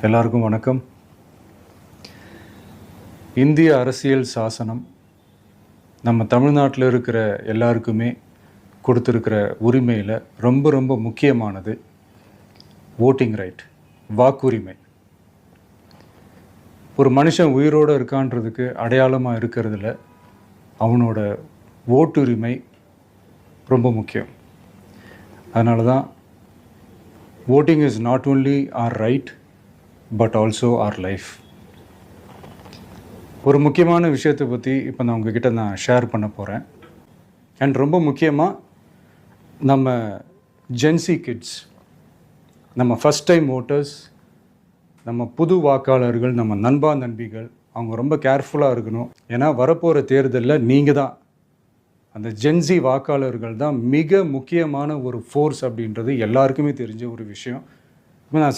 எல்லாருக்கும் வணக்கம். இந்திய அரசியல் சாசனம் நம்ம தமிழ்நாட்டில் இருக்கிற எல்லாருக்குமே கொடுத்துருக்கிற உரிமையில் ரொம்ப ரொம்ப முக்கியமானது ஓட்டிங் ரைட், வாக்குரிமை. ஒரு மனுஷன் உயிரோடு இருக்கான்றதுக்கு அடையாளமாக இருக்கிறதுல அவனோட ஓட்டுரிமை ரொம்ப முக்கியம். அதனால தான் voting is not only our right but also our life. ஒரு முக்கியமான விஷயத்தை பற்றி இப்போ நான் உங்ககிட்ட ஷேர் பண்ண போகிறேன். அண்ட் ரொம்ப முக்கியமாக நம்ம ஜென்சி கிட்ஸ், நம்ம ஃபஸ்ட் டைம் ஓட்டர்ஸ், நம்ம புது வாக்காளர்கள், நம்ம நண்பா நண்பிகள், அவங்க ரொம்ப கேர்ஃபுல்லாக இருக்கணும். ஏன்னா வரப்போகிற தேர்தலில் நீங்கள் தான், அந்த ஜென்சி வாக்காளர்கள் தான் மிக முக்கியமான ஒரு ஃபோர்ஸ் அப்படின்றது எல்லாருக்குமே தெரிஞ்ச ஒரு விஷயம். இப்போ நான்